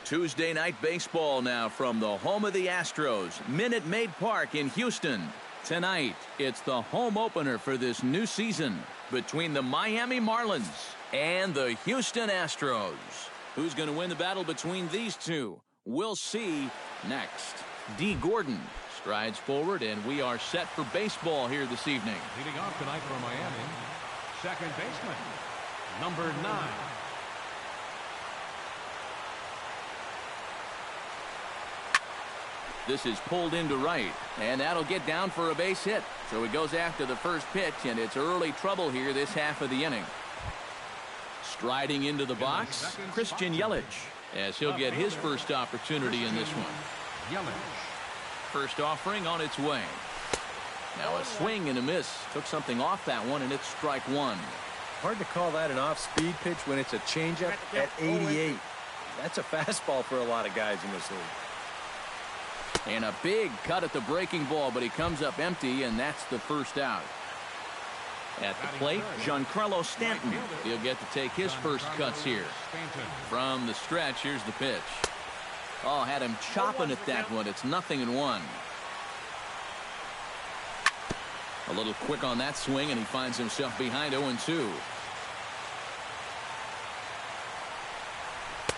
Tuesday night baseball now from the home of the Astros, Minute Maid Park in Houston. Tonight, it's the home opener for this new season between the Miami Marlins and the Houston Astros. Who's going to win the battle between these two? We'll see next. D. Gordon strides forward, and we are set for baseball here this evening. Leading off tonight for Miami, second baseman, number 9. This is pulled into right, and that'll get down for a base hit. So he goes after the first pitch, and it's early trouble here this half of the inning. Striding into the box, Christian Yelich, as he'll get his first opportunity in this one. First offering on its way. Now a swing and a miss. Took something off that one, and it's strike one. Hard to call that an off-speed pitch when it's a changeup at 88. That's a fastball for a lot of guys in this league. And a big cut at the breaking ball, but he comes up empty, and that's the first out. At the plate, Giancarlo Stanton. He'll get to take his first cuts here. From the stretch, here's the pitch. Oh, had him chopping at that one. It's 0-1. A little quick on that swing, and he finds himself behind 0-2.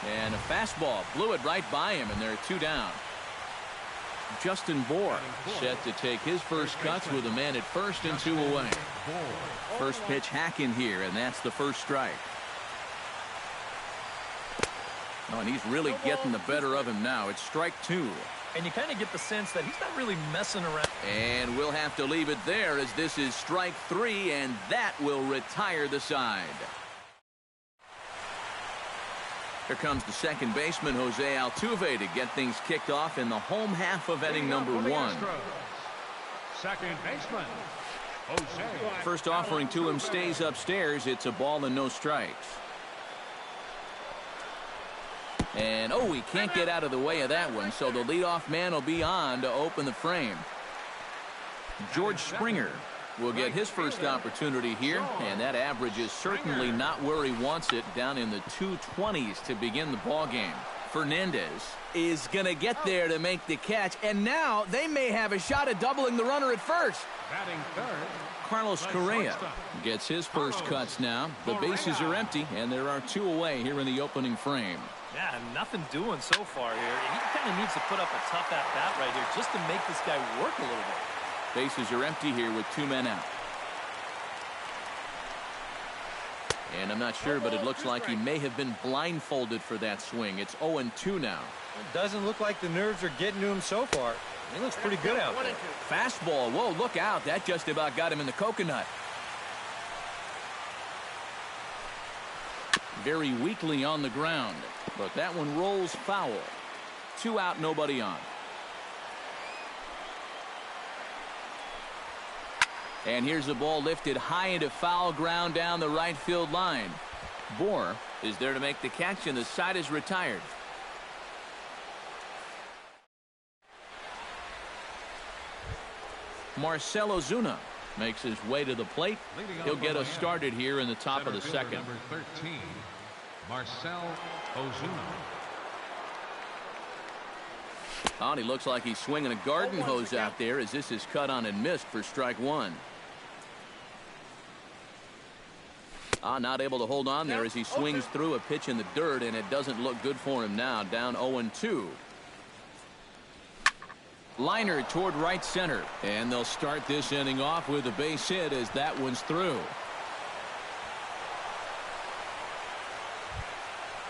And a fastball blew it right by him, and there are 2 down. Justin Bour set to take his first cuts with a man at first and 2 away. First pitch hacking here, and that's the first strike. Oh, and he's really getting the better of him now. It's strike 2. And you kind of get the sense that he's not really messing around. And we'll have to leave it there, as this is strike 3, and that will retire the side. Here comes the second baseman, Jose Altuve, to get things kicked off in the home half of inning number 1. Second baseman, Jose. First offering to him stays upstairs. It's a ball and no strikes. And, oh, he can't get out of the way of that one, so the leadoff man will be on to open the frame. George Springer will get his first opportunity here, and that average is certainly not where he wants it, down in the 220s to begin the ball game. Fernandez is going to get there to make the catch, and now they may have a shot at doubling the runner at first. Batting third, Carlos Correa gets his first cuts now. The bases are empty, and there are 2 away here in the opening frame. Yeah, nothing doing so far here. He kind of needs to put up a tough at-bat right here just to make this guy work a little bit. Bases are empty here with 2 men out. And I'm not sure, but it looks like he may have been blindfolded for that swing. It's 0-2 now. It doesn't look like the nerves are getting to him so far. He looks pretty good out there. Fastball. Whoa, look out. That just about got him in the coconut. Very weakly on the ground, but that one rolls foul. 2 out, nobody on. And here's the ball lifted high into foul ground down the right field line. Bour is there to make the catch, and the side is retired. Marcell Ozuna makes his way to the plate. He'll get us started here in the top of the second. Number 13, Marcell Ozuna. Oh, and he looks like he's swinging a garden hose out there, as this is cut on and missed for strike 1. Not able to hold on there as he swings through a pitch in the dirt, and it doesn't look good for him now. Down 0-2. Liner toward right center, and they'll start this inning off with a base hit as that one's through.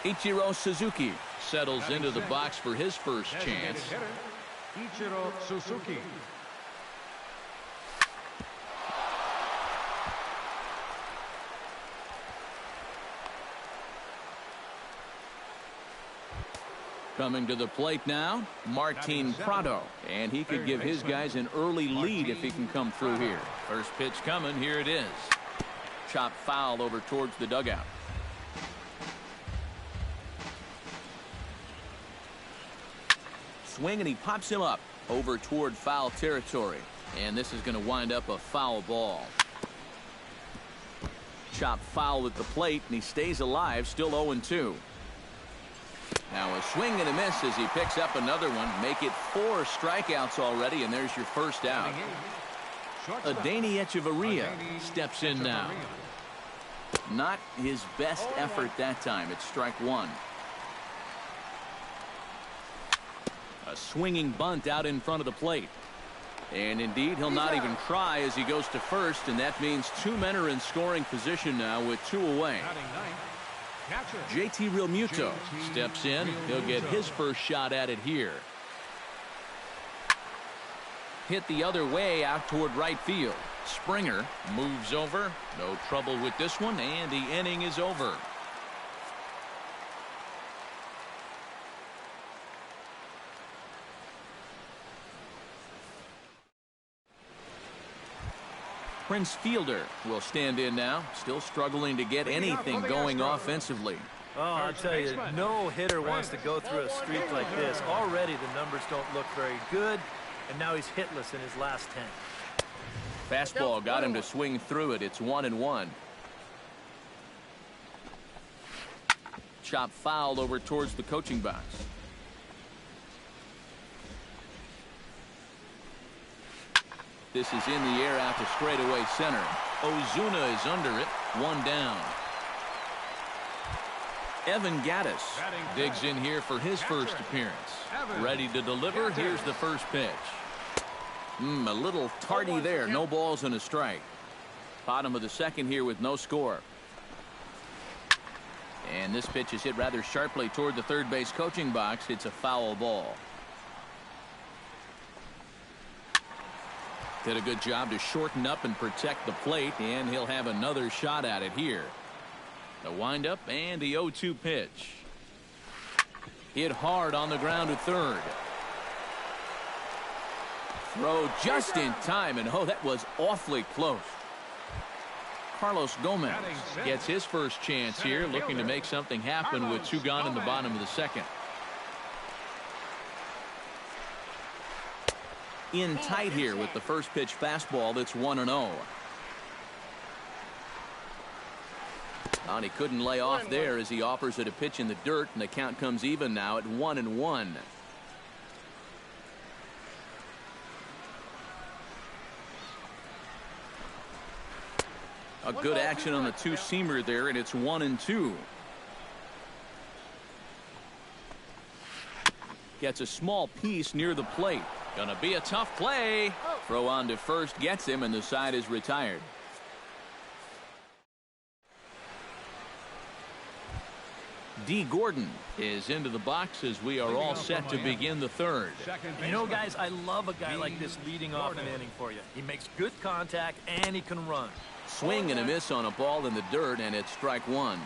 Ichiro Suzuki settles into the box for his first chance. Ichiro Suzuki. Coming to the plate now, Martin Prado, and he could give his guys an early lead if he can come through here. First pitch coming, here it is. Chop foul over towards the dugout. Swing, and he pops him up over toward foul territory, and this is going to wind up a foul ball. Chop foul at the plate, and he stays alive, still 0-2. Now a swing and a miss as he picks up another one. Make it 4 strikeouts already, and there's your first out. Adeiny Echeverria steps in now. Not his best effort that time. It's strike 1. A swinging bunt out in front of the plate. And indeed, he'll not even try as he goes to first, and that means 2 men are in scoring position now with 2 away. JT Realmuto steps in. He'll get his first shot at it here. Hit the other way out toward right field. Springer moves over. No trouble with this one, and the inning is over. Prince Fielder will stand in now, still struggling to get anything going offensively. Oh, I'll tell you, no hitter wants to go through a streak like this. Already the numbers don't look very good, and now he's hitless in his last 10. Fastball got him to swing through it. It's 1-1. Chop fouled over towards the coaching box. This is in the air out to straightaway center. Ozuna is under it. 1 down. Evan Gattis digs in here for his first appearance. Ready to deliver. Here's the first pitch. A little tardy there. No balls and a strike. Bottom of the second here with no score. And this pitch is hit rather sharply toward the third base coaching box. It's a foul ball. Did a good job to shorten up and protect the plate, and he'll have another shot at it here. The windup and the 0-2 pitch. Hit hard on the ground to third. Throw just in time, and oh, that was awfully close. Carlos Gomez gets his first chance here, looking to make something happen with 2 gone in the bottom of the second. In tight here with the first pitch fastball that's 1-0. And he couldn't lay off there as he offers it a pitch in the dirt, and the count comes even now at 1-1. A good action on the 2-seamer there, and it's 1-2. Gets a small piece near the plate. Gonna be a tough play. Throw on to first gets him, and the side is retired. D. Gordon is into the box as we are all set to begin the third. You know, guys, I love a guy like this leading off an inning for you. He makes good contact, and he can run. Swing and a miss on a ball in the dirt, and it's strike 1.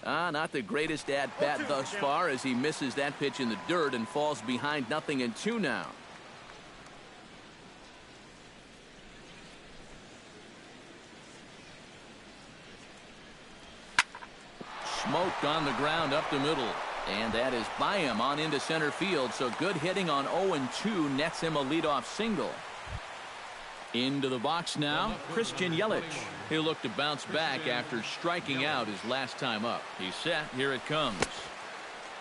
Not the greatest at-bat thus far as he misses that pitch in the dirt and falls behind 0-2 now. Smoked on the ground up the middle. And that is by him on into center field. So good hitting on 0-2 nets him a leadoff single. Into the box now, Christian Yelich. He'll look to bounce back after striking out his last time up. He's set. Here it comes.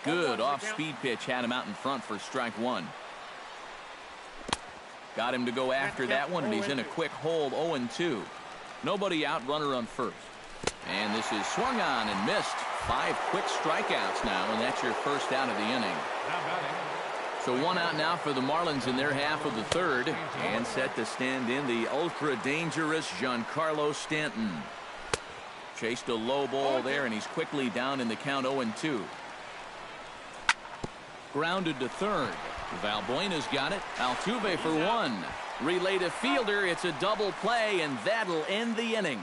Good off-speed pitch had him out in front for strike 1. Got him to go after that one, and he's in a quick hold. 0-2. Nobody out, runner on first. And this is swung on and missed. 5 quick strikeouts now, and that's your first out of the inning. So 1 out now for the Marlins in their half of the third, and set to stand in the ultra-dangerous Giancarlo Stanton. Chased a low ball there, and he's quickly down in the count. 0-2. Grounded to third. Valbuena's got it. Altuve for 1. Relay to Fielder. It's a double play, and that'll end the inning.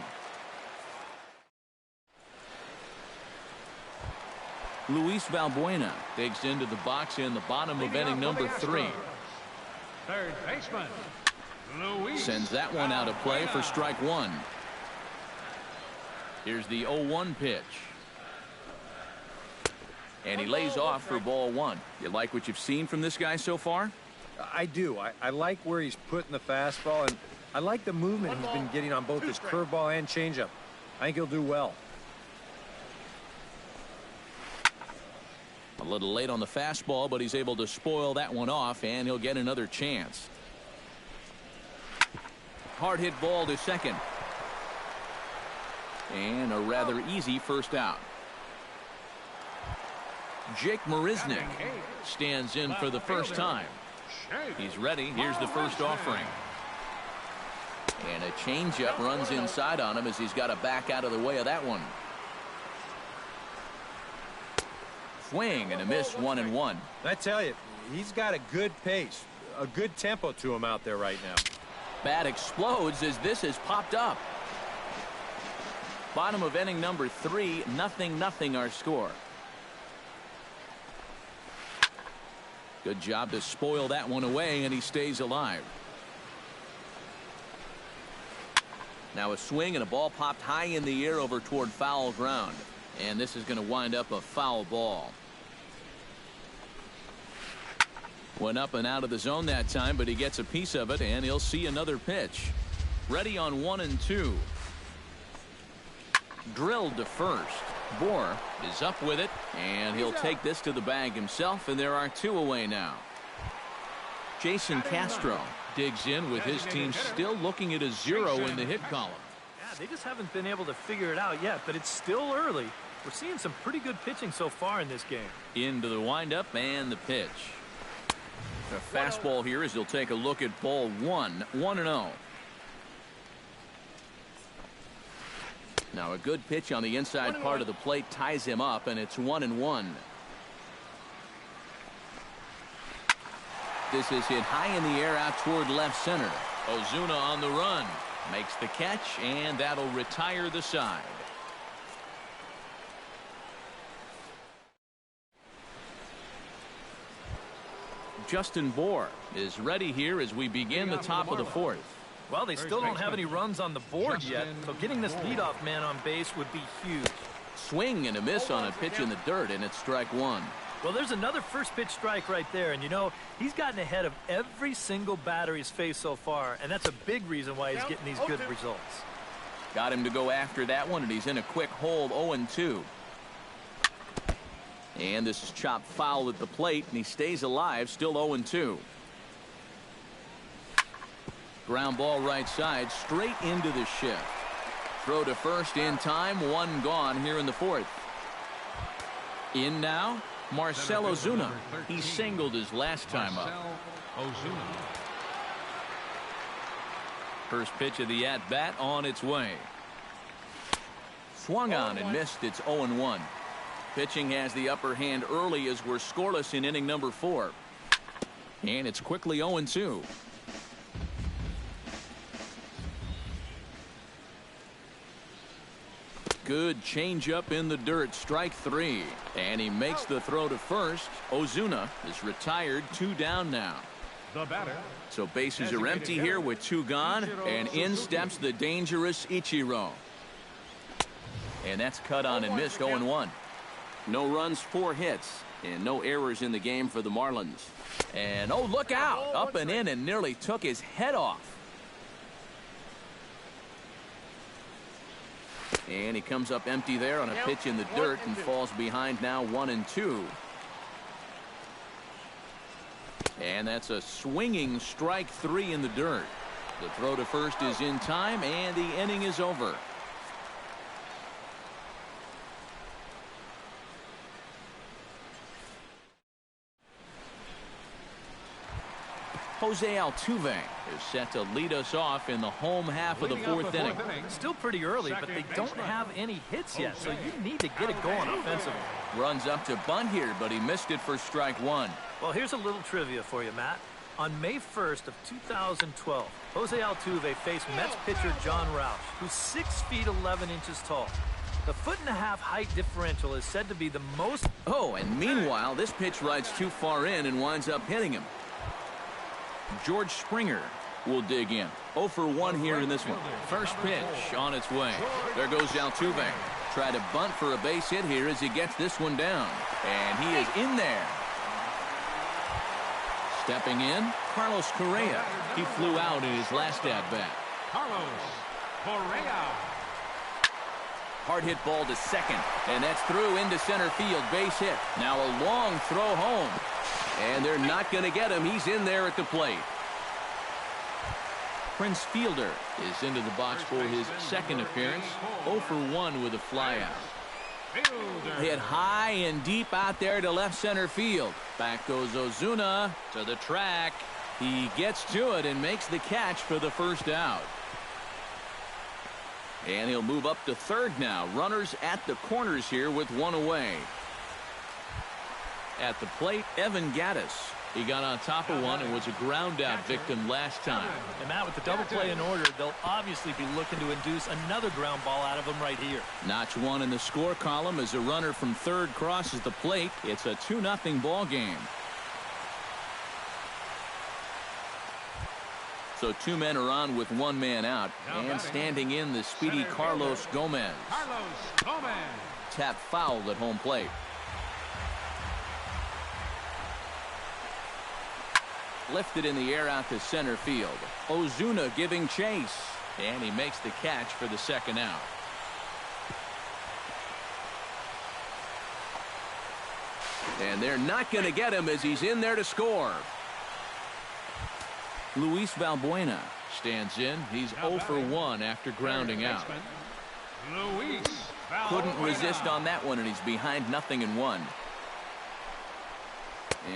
Luis Valbuena digs into the box in the bottom of inning number 3. Third baseman, Luis. Sends that one out of play for strike 1. Here's the 0-1 pitch. And he lays off for ball 1. You like what you've seen from this guy so far? I do. I like where he's putting the fastball, and I like the movement he's been getting on both his curveball and changeup. I think he'll do well. A little late on the fastball, but he's able to spoil that one off, and he'll get another chance. Hard hit ball to second. And a rather easy first out. Jake Marisnick stands in for the first time. He's ready. Here's the first offering. And a changeup runs inside on him as he's got to back out of the way of that one. Swing and a miss, 1-1. I tell you, he's got a good pace, a good tempo to him out there right now. Bat explodes as this has popped up. Bottom of inning number 3, 0-0 our score. Good job to spoil that one away, and he stays alive. Now a swing and a ball popped high in the air over toward foul ground. And this is going to wind up a foul ball. Went up and out of the zone that time, but he gets a piece of it, and he'll see another pitch. Ready on 1-2. Drilled to first. Bohr is up with it, and he'll take this to the bag himself, and there are 2 away now. Jason Castro digs in with his team still looking at a 0 in the hit column. Yeah, they just haven't been able to figure it out yet, but it's still early. We're seeing some pretty good pitching so far in this game. Into the windup and the pitch. A fastball here as he'll take a look at ball 1, 1-0. Now a good pitch on the inside part of the plate ties him up, and it's 1-1. This is hit high in the air out toward left center. Ozuna on the run. Makes the catch, and that'll retire the side. Justin Bohr is ready here as we begin the top of the 4th. Well, they still don't have any runs on the board yet, so getting this leadoff man on base would be huge. Swing and a miss on a pitch in the dirt, and it's strike 1. Well, there's another first pitch strike right there, and you know, he's gotten ahead of every single batter he's faced so far, and that's a big reason why he's getting these good results. Got him to go after that one, and he's in a quick hold, 0-2. And this is chopped foul at the plate, and he stays alive, still 0-2. Ground ball right side, straight into the shift. Throw to first in time, 1 gone here in the 4th. In now, Marcell Ozuna. He singled his last time up. First pitch of the at-bat on its way. Swung on and missed. It's 0-1. Pitching has the upper hand early as we're scoreless in inning number 4. And it's quickly 0-2. Good changeup in the dirt, strike 3. And he makes the throw to first. Ozuna is retired, 2 down now. The batter. So bases are empty here with 2 gone, and in steps the dangerous Ichiro. And that's cut on and missed, 0-1. No runs, 4 hits, and no errors in the game for the Marlins. And oh, look out, up and in and nearly took his head off. And he comes up empty there on a pitch in the dirt and falls behind now, 1-2. And that's a swinging strike 3 in the dirt. The throw to first is in time, and the inning is over. Jose Altuve is set to lead us off in the home half of the 4th inning. Still pretty early, but they don't have any hits yet, so you need to get it going offensively. Runs up to bunt here, but he missed it for strike 1. Well, here's a little trivia for you, Matt. On May 1st of 2012, Jose Altuve faced Mets pitcher John Roush, who's 6 feet 11 inches tall. The 1.5 foot height differential is said to be the most. Oh, and meanwhile, this pitch rides too far in and winds up hitting him. George Springer will dig in. 0 for 1 here in this one. First pitch on its way. There goes Altuve. Try to bunt for a base hit here as he gets this one down. And he is in there. Stepping in, Carlos Correa. He flew out in his last at-bat. Carlos Correa. hard hit ball to second, and that's through into center field. Base hit. Now a long throw home, and they're not going to get him. He's in there at the plate. Prince Fielder is into the box for his second appearance. 0 for 1 with a flyout. Hit high and deep out there to left center field. Back goes Ozuna to the track. He gets to it and makes the catch for the first out. And he'll move up to third now. Runners at the corners here with one away. At the plate, Evan Gattis. He got on top of one and was a ground out victim last time. And Matt, with the double play in order, they'll obviously be looking to induce another ground ball out of him right here. Notch one in the score column as a runner from third crosses the plate. It's a 2-0 ball game. So two men are on with one man out, and standing in the speedy Carlos Gomez. Tap fouled at home plate. Lifted in the air out to center field. Ozuna giving chase, and he makes the catch for the second out. And they're not going to get him as he's in there to score. Luis Valbuena stands in. He's 0 for 1 after grounding out. Couldn't resist on that one, and he's behind 0-1.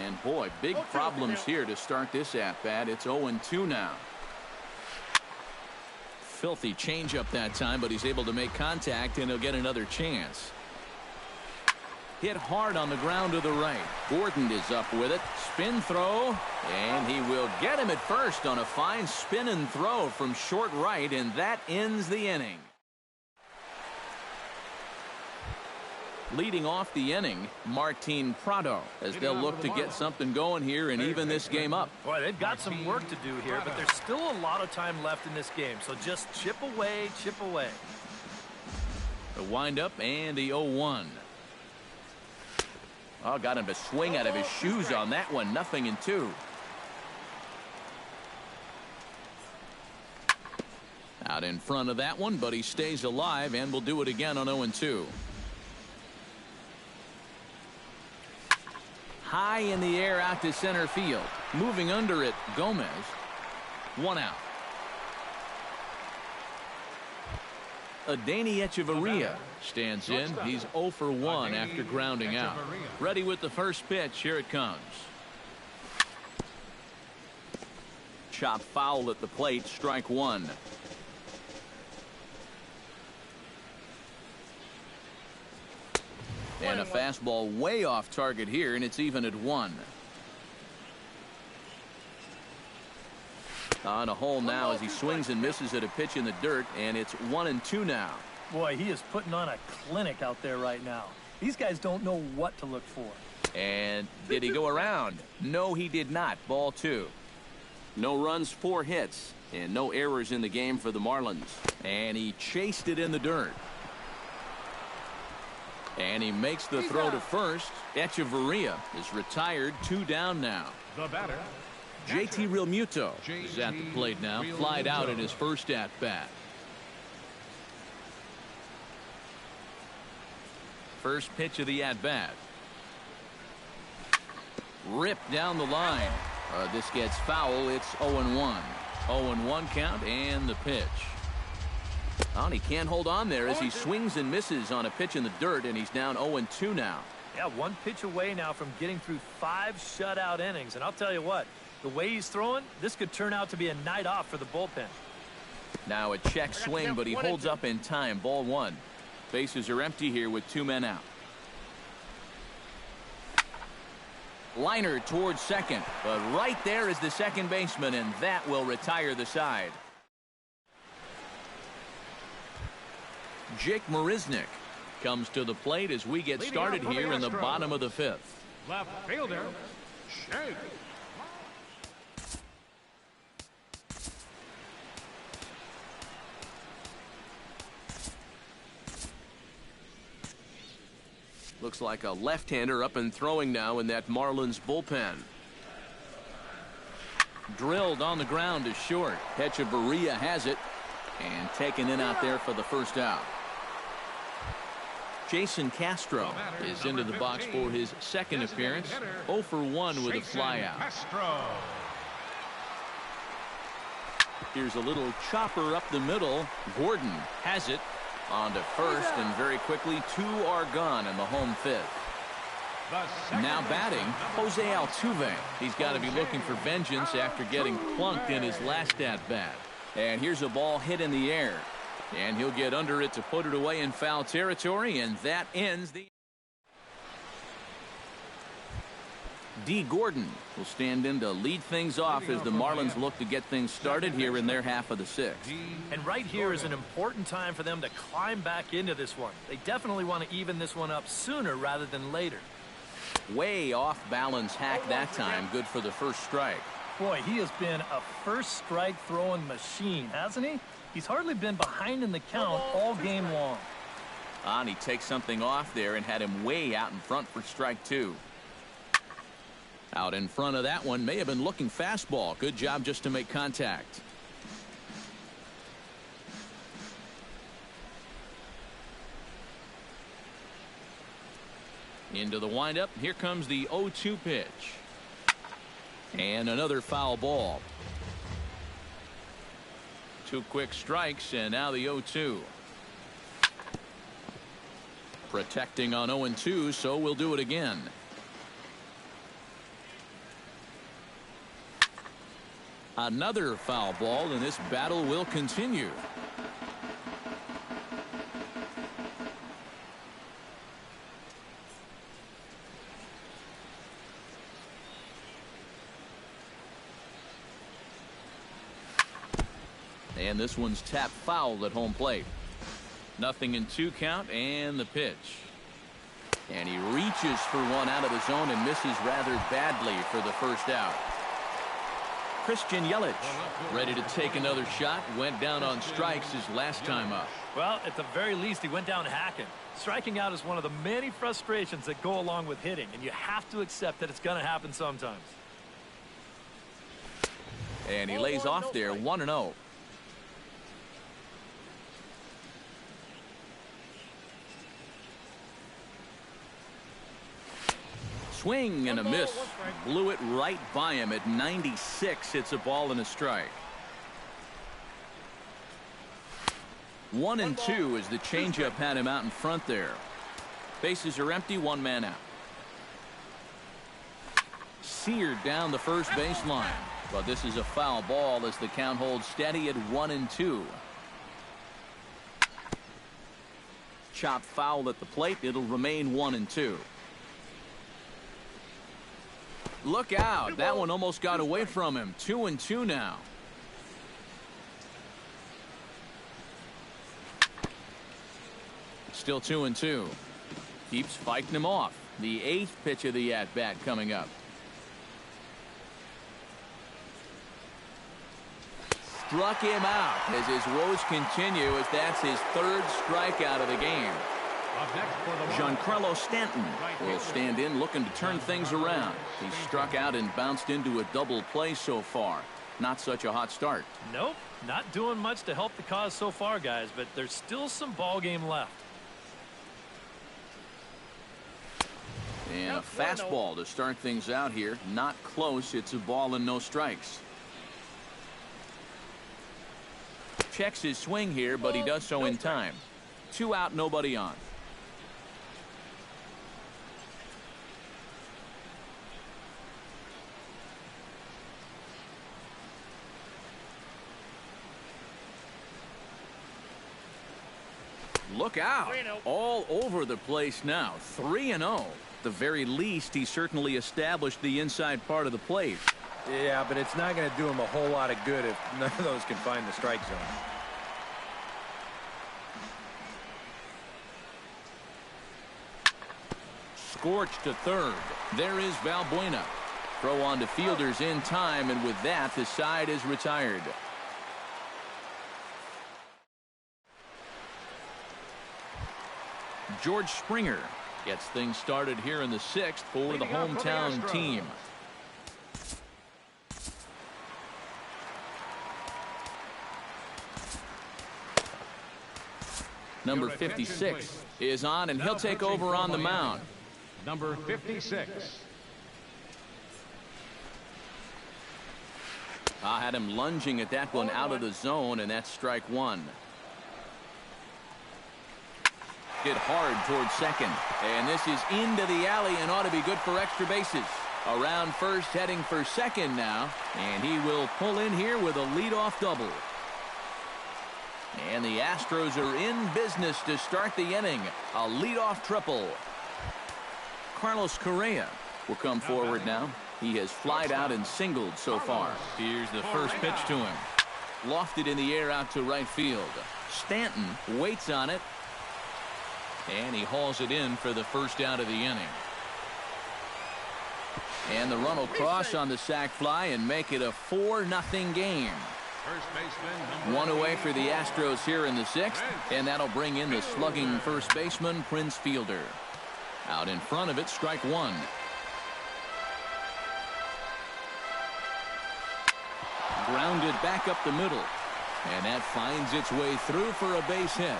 And boy, big problems here to start this at-bat. It's 0-2 now. Filthy changeup that time, but he's able to make contact, and he'll get another chance. Hit hard on the ground to the right. Gordon is up with it. Spin throw, and he will get him at first on a fine spin and throw from short right, and that ends the inning. Leading off the inning, Martin Prado, as they'll look to get something going here and even this game up. Boy, they've got some work to do here, but there's still a lot of time left in this game, so just chip away, chip away. The windup and the 0-1. Oh, got him to swing out of his shoes on that one. 0-2. Out in front of that one, but he stays alive and will do it again on 0-2. High in the air out to center field. Moving under it, Gomez. 1 out. Adeiny Echeverria stands in. He's 0 for 1 after grounding out. Ready with the first pitch. Here it comes. Chop foul at the plate. Strike 1. And a fastball way off target here, and it's even at 1. On a hole now as he swings and misses at a pitch in the dirt, and it's 1-2 now. Boy, he is putting on a clinic out there right now. These guys don't know what to look for. And did he go around? No, he did not. Ball 2. No runs, 4 hits, and no errors in the game for the Marlins. And he chased it in the dirt. And he makes the throw to first. Echeverria is retired. 2 down now. The batter, JT Realmuto is at the plate now. Flied out in his first at-bat. First pitch of the at-bat. Ripped down the line. This gets foul. It's 0-1. 0-1 count and the pitch. Oh, and he can't hold on there as he swings and misses on a pitch in the dirt, and he's down 0-2 now. Yeah, 1 pitch away now from getting through 5 shutout innings. And I'll tell you what, the way he's throwing, this could turn out to be a night off for the bullpen. Now a check swing, but he holds up in time. Ball 1. Bases are empty here with 2 men out. Liner towards second, but right there is the second baseman, and that will retire the side. Jake Marisnick comes to the plate as we get started here in the bottom of the 5th. left fielder, Shake. Looks like a left-hander up and throwing now in that Marlins bullpen. Drilled on the ground to short. Echeverria has it and taken in out there for the first out. Jason Castro is into the box for his second appearance. 0 for 1 with a flyout. Here's a little chopper up the middle. Gordon has it on to first, and very quickly 2 are gone in the home fifth. Now batting, Jose Altuve. He's got to be looking for vengeance after getting plunked in his last at-bat. And here's a ball hit in the air. And he'll get under it to put it away in foul territory, and that ends the... D. Gordon will stand in to lead things off as the Marlins look to get things started here in their half of the sixth. And right here is an important time for them to climb back into this one. They definitely want to even this one up sooner rather than later. Way off balance hack that time. Good for the first strike. Boy, he has been a first strike throwing machine, hasn't he? He's hardly been behind in the count all game long. And he takes something off there and had him way out in front for strike 2. Out in front of that one, may have been looking fastball. Good job just to make contact. Into the windup. Here comes the 0-2 pitch. And another foul ball. 2 quick strikes, and now the 0-2. Protecting on 0-2, so we'll do it again. Another foul ball, and this battle will continue. And this one's tapped foul at home plate. 0-2 count, and the pitch. And he reaches for one out of the zone and misses rather badly for the first out. Christian Yelich ready to take another shot. Went down on strikes his last time up. Well, at the very least, he went down hacking. Striking out is one of the many frustrations that go along with hitting, and you have to accept that it's going to happen sometimes. And he lays off there, 1-0. Swing and a miss. Blew it right by him at 96. It's a ball and a strike. 1-2 as the changeup had him out in front there. Bases are empty, 1 man out. Seared down the first baseline. But this is a foul ball as the count holds steady at 1-2. Chopped foul at the plate. It'll remain 1-2. Look out. That one almost got away from him. 2-2 now. Still 2-2. Keeps fighting him off. The 8th pitch of the at-bat coming up. Struck him out as his woes continue, as that's his 3rd strikeout of the game. Giancarlo Stanton will stand in looking to turn things around. He struck out and bounced into a double play so far. Not such a hot start. Nope, not doing much to help the cause so far, guys, but there's still some ball game left. And a fastball to start things out here. Not close. It's a ball and no strikes. Checks his swing here, but he does so in time. 2 out, nobody on. Look out. All over the place now. 3-0. The very least, he certainly established the inside part of the plate. Yeah, but it's not going to do him a whole lot of good if none of those can find the strike zone. Scorched to third. There is Valbuena. Throw on to fielders in time, and with that, the side is retired. George Springer gets things started here in the 6th for the hometown team. Number 56 is on, and he'll take over on the mound. Number 56. I had him lunging at that one out of the zone, and that's strike one. Hit hard towards second, and this is into the alley and ought to be good for extra bases. Around first, heading for second now, and he will pull in here with a leadoff double. And the Astros are in business to start the inning. A leadoff triple. Carlos Correa will come forward now. He has flied out and singled so far. Here's the first pitch to him. Lofted in the air out to right field. Stanton waits on it. And he hauls it in for the first out of the inning. And the run will cross on the sac fly and make it a 4-0 game. First baseman, One away for the Astros here in the sixth, and that'll bring in the slugging first baseman, Prince Fielder. Out in front of it, strike one. Grounded back up the middle, and that finds its way through for a base hit.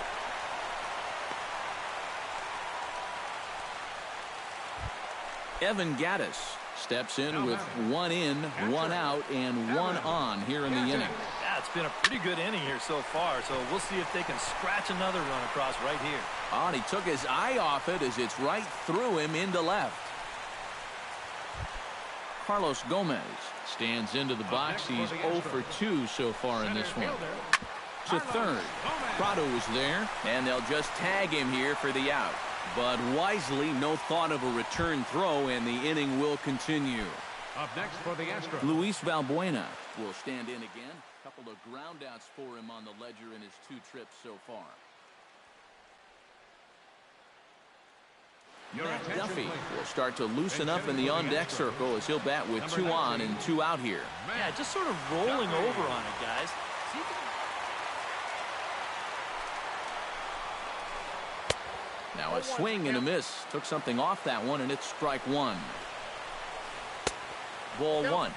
Evan Gattis steps in with one in, one out, and one on here in the inning. Yeah, it's been a pretty good inning here so far, so we'll see if they can scratch another run across right here. Oh, and he took his eye off it as it's right through him into left. Carlos Gomez stands into the box. He's 0 for 2 so far in this one. To third. Prado is there, and they'll just tag him here for the out. But wisely, no thought of a return throw, and the inning will continue. up next for the Astros. Luis Valbuena will stand in again. A couple of groundouts for him on the ledger in his 2 trips so far. Matt Duffy will start to loosen up in the on-deck circle as he'll bat with 2 on and 2 out here. Yeah, just sort of rolling over on it, guys. See if Now a swing and a miss. Took something off that one, and it's strike one. Ball 1.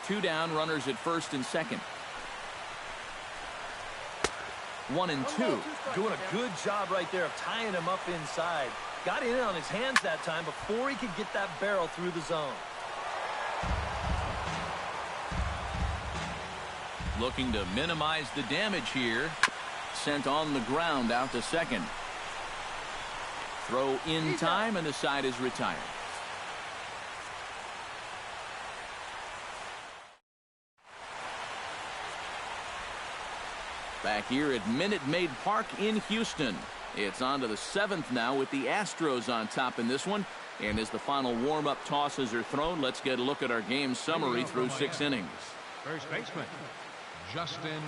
2 down, runners at first and second. 1 and 2. doing a good job right there of tying him up inside. Got in on his hands that time before he could get that barrel through the zone. Looking to minimize the damage here. Sent on the ground out to second. Throw in time, and the side is retired. Back here at Minute Maid Park in Houston. It's on to the 7th now with the Astros on top in this one. And as the final warm-up tosses are thrown, let's get a look at our game summary through 6 innings. First baseman, Justin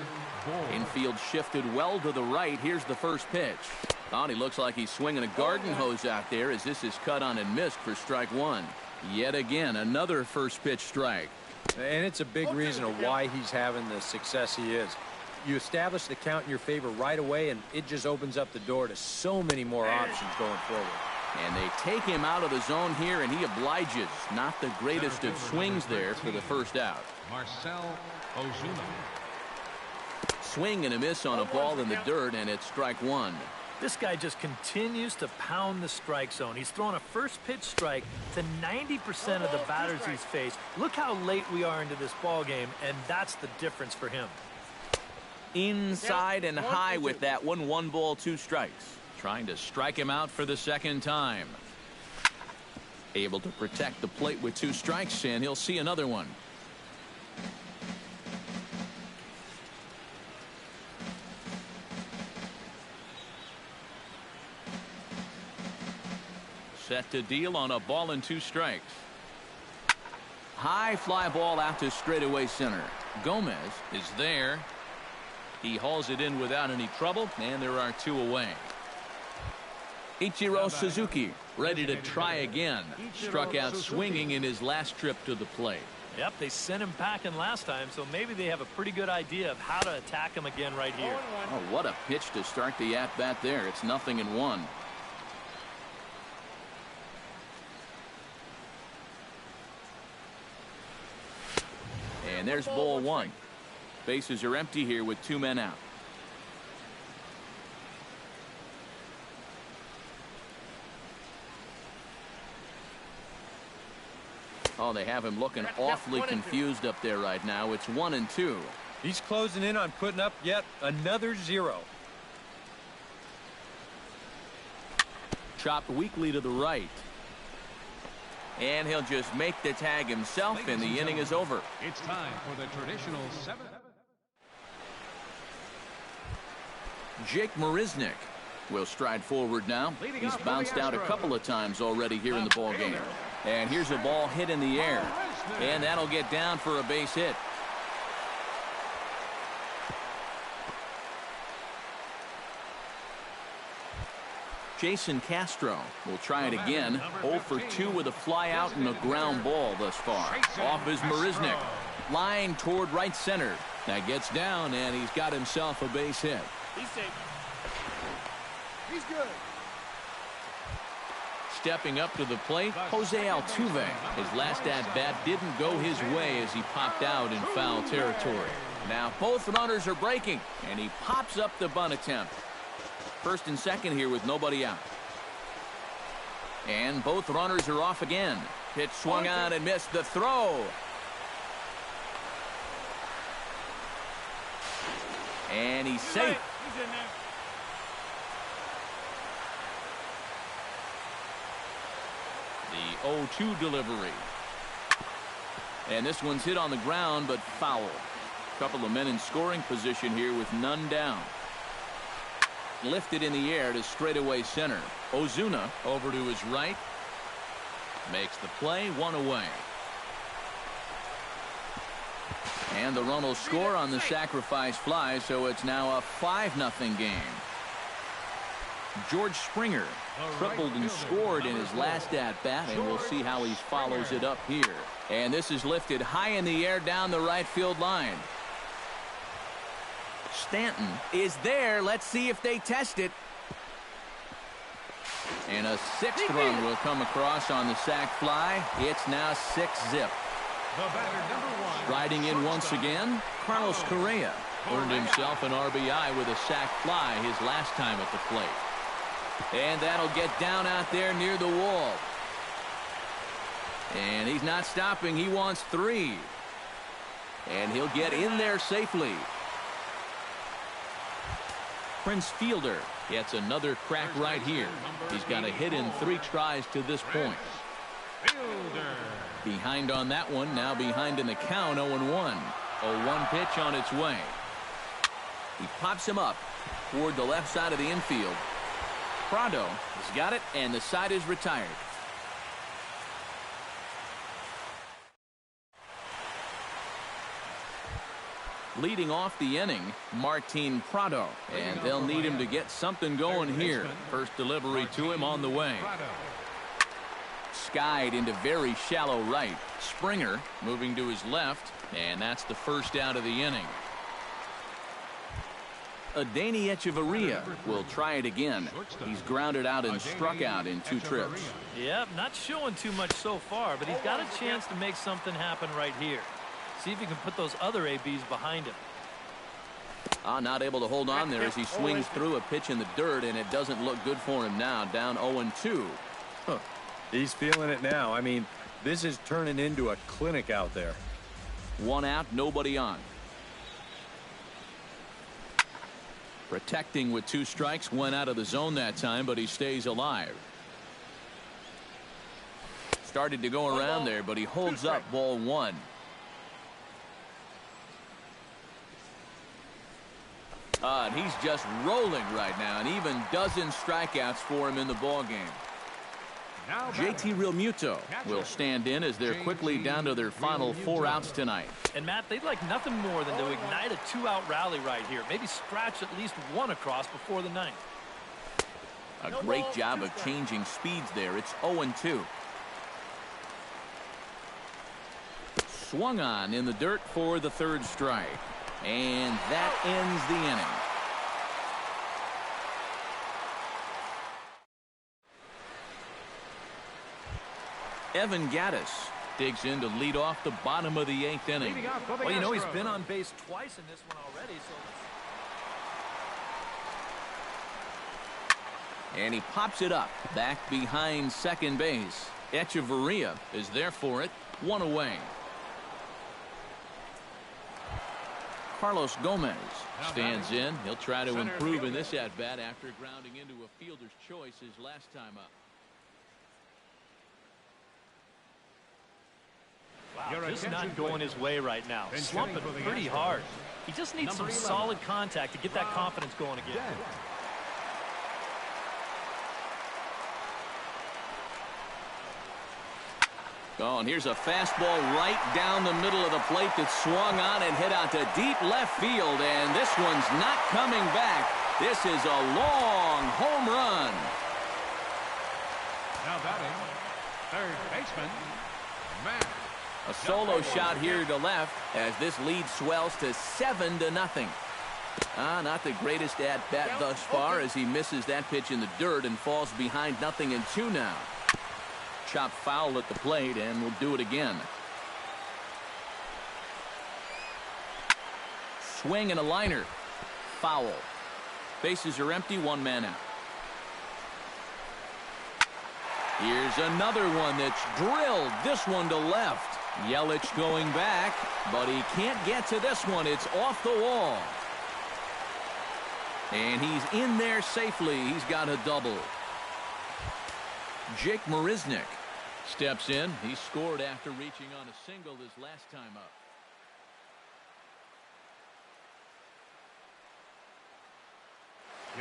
Bourne. Infield shifted well to the right. Here's the first pitch. Oh, he looks like he's swinging a garden hose out there as this is cut on and missed for strike one. Yet again, another first pitch strike. And it's a big reason of why he's having the success he is. You establish the count in your favor right away, and it just opens up the door to so many more options going forward. And they take him out of the zone here, and he obliges. Not the greatest of swings there for the first out. Marcell Ozuna. Swing and a miss on a ball in the dirt, and it's strike one. This guy just continues to pound the strike zone. He's thrown a first pitch strike to 90% of the batters he's faced. Look how late we are into this ball game, and that's the difference for him. Inside and high with that one. 1 ball, 2 strikes. Trying to strike him out for the second time. Able to protect the plate with 2 strikes, and he'll see another one. Set to deal on a ball and 2 strikes. High fly ball out to straightaway center. Gomez is there. He hauls it in without any trouble, and there are 2 away. Ichiro Suzuki ready to try again. Struck out swinging in his last trip to the plate. Yep, they sent him packing last time, so maybe they have a pretty good idea of how to attack him again right here. Oh, what a pitch to start the at-bat there. It's 0-1. And there's ball 1. Bases are empty here with 2 men out. Oh, they have him looking awfully confused up there right now. It's 1-2. He's closing in on putting up yet another 0. Chopped weakly to the right. And he'll just make the tag himself, and the inning is over. It's time for the traditional 7th. Jake Marisnick will stride forward now. He's bounced out a couple of times already here in the ball game. And here's a ball hit in the air. And that'll get down for a base hit. Jason Castro will try it again. 0 for 2 with a fly out and a ground ball thus far. Off is Marisnick. Line toward right center. That gets down, and he's got himself a base hit. He's safe. He's good. Stepping up to the plate, Jose Altuve. His last at-bat didn't go his way as he popped out in foul territory. Now both runners are breaking, and he pops up the bunt attempt. First and second here with nobody out. And both runners are off again. Pitch swung on and missed. The throw. And he's safe. He's in there. The 0-2 delivery. And this one's hit on the ground, but foul. Couple of men in scoring position here with none down. Lifted in the air to straightaway center. Ozuna over to his right. Makes the play, 1 away. And the run will score on the sacrifice fly, so it's now a 5-0 game. George Springer tripled and scored in his last at-bat, and we'll see how he follows it up here. And this is lifted high in the air down the right field line. Stanton is there. Let's see if they test it. And a 6th run will come across on the sac fly. It's now 6-zip. Riding in once again, Carlos Correa earned himself an RBI with a sac fly his last time at the plate. And that'll get down out there near the wall. And he's not stopping. He wants 3. And he'll get in there safely. Prince Fielder gets another crack right here. He's got a hit in 3 tries to this point. Behind on that one, now behind in the count, 0-1. 0-1 pitch on its way. He pops him up toward the left side of the infield. Prado has got it, and the side is retired. Leading off the inning, Martin Prado, and they'll need him to get something going here. First delivery to him on the way. Skied into very shallow right. Springer moving to his left, and that's the first out of the inning. Adeiny Echeverria will try it again. He's grounded out and struck out in 2 trips. Yep, not showing too much so far, but he's got a chance to make something happen right here. See if he can put those other ABs behind him. Not able to hold on there as he swings through a pitch in the dirt, and it doesn't look good for him now. Down 0-2. He's feeling it now. I mean, this is turning into a clinic out there. 1 out, nobody on. Protecting with 2 strikes, went out of the zone that time, but he stays alive. Started to go around there, but he holds up. Ball 1. And he's just rolling right now, and even dozen strikeouts for him in the ball game. JT Realmuto will stand in as they're quickly down to their final 4 outs tonight. And Matt, they'd like nothing more than to ignite a 2-out rally right here. Maybe scratch at least 1 across before the 9th. A great job of changing speeds there. It's 0-2. Swung on in the dirt for the 3rd strike. And that ends the inning. Evan Gattis digs in to lead off the bottom of the 8th inning. Well, you know, he's been on base twice in this one already. And he pops it up back behind second base. Echeverria is there for it. One away. Carlos Gomez stands in. He'll try to improve in this at-bat after grounding into a fielder's choice his last time up. Wow, just not going his way right now. Slumping pretty hard. He just needs some solid contact to get that confidence going again. Oh, and here's a fastball right down the middle of the plate that swung on and hit out to deep left field, and this one's not coming back. This is a long home run. Now batting, third baseman, Matt. A solo shot here to left as this lead swells to 7-0. Not the greatest at-bat thus far as he misses that pitch in the dirt and falls behind 0-2 now. Chop foul at the plate, and we'll do it again. Swing and a liner. Foul. Bases are empty, one man out. Here's another one that's drilled. This one to left. Yelich going back, but he can't get to this one. It's off the wall. And he's in there safely. He's got a double. Jake Marisnick steps in. He scored after reaching on a single his last time up.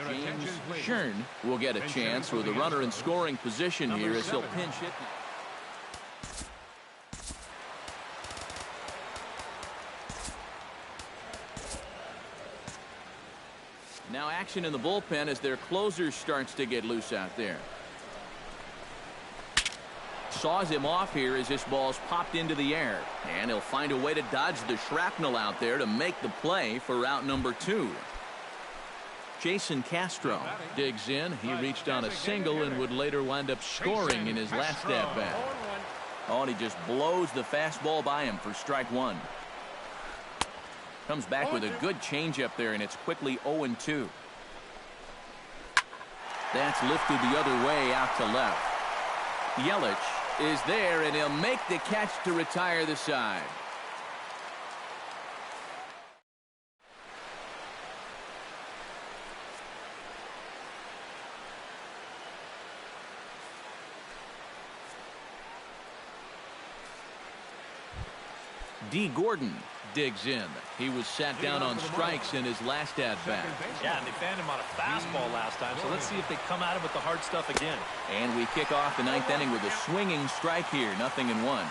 James Shern will get a chance with a runner in scoring position here as he'll pinch hit. Now action in the bullpen as their closer starts to get loose out there. Saws him off here as this ball's popped into the air, and he'll find a way to dodge the shrapnel out there to make the play for out number 2. Jason Castro digs in. He reached on a single and would later wind up scoring in his last at-bat. Oh, and he just blows the fastball by him for strike 1. Comes back with a good changeup there, and it's quickly 0-2. That's lifted the other way out to left. Yelich is there, and he'll make the catch to retire the side. D. Gordon digs in. He was sat down on strikes in his last at-bat. Yeah, and they fanned him on a fastball last time, so let's see if they come at him with the hard stuff again. And we kick off the 9th inning with a swinging strike here, 0-1.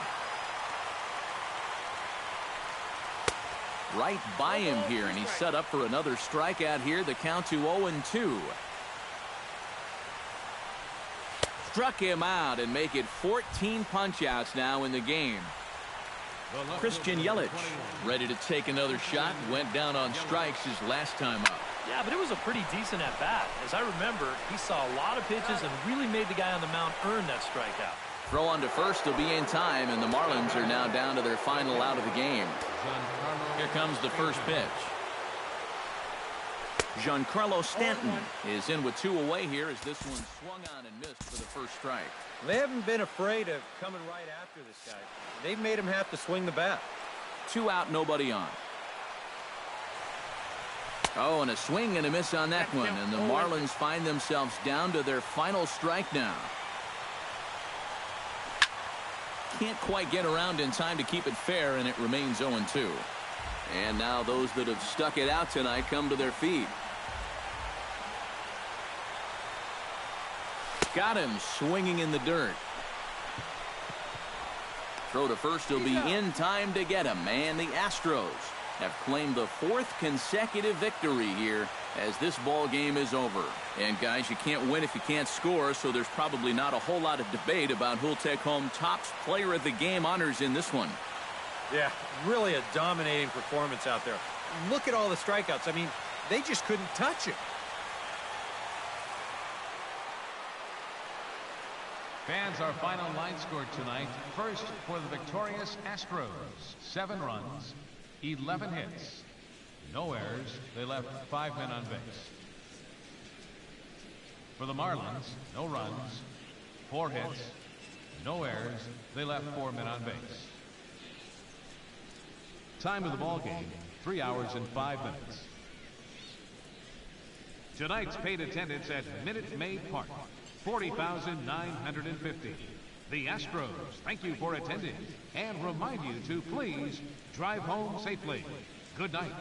Right by him here, and he's set up for another strikeout here. The count to 0-2. Struck him out and make it 14 punch-outs now in the game. Christian Yelich ready to take another shot. Went down on strikes his last time up. Yeah, but it was a pretty decent at-bat. As I remember, he saw a lot of pitches and really made the guy on the mound earn that strikeout. Throw on to first will be in time, and the Marlins are now down to their final out of the game. Here comes the first pitch. Giancarlo Stanton is in with 2 away here as this one swung on and missed for the first strike. They haven't been afraid of coming right after this guy. They've made him have to swing the bat. 2 out, nobody on. Oh, and a swing and a miss on that one, and the Marlins find themselves down to their final strike now. Can't quite get around in time to keep it fair, and it remains 0-2. And now those that have stuck it out tonight come to their feet. Got him swinging in the dirt. Throw to first will be in time to get him, and the Astros have claimed the 4th consecutive victory here as this ball game is over. And guys, you can't win if you can't score, so there's probably not a whole lot of debate about who'll take home Topps Player of the Game honors in this one. Yeah, really a dominating performance out there. Look at all the strikeouts. I mean, they just couldn't touch it. Fans, our final line score tonight. First for the victorious Astros. 7 runs, 11 hits. No errors. They left 5 men on base. For the Marlins, no runs, 4 hits, no errors. They left 4 men on base. Time of the ball game, 3 hours and 5 minutes. Tonight's paid attendance at Minute Maid Park, 40,950. The Astros thank you for attending and remind you to please drive home safely. Good night.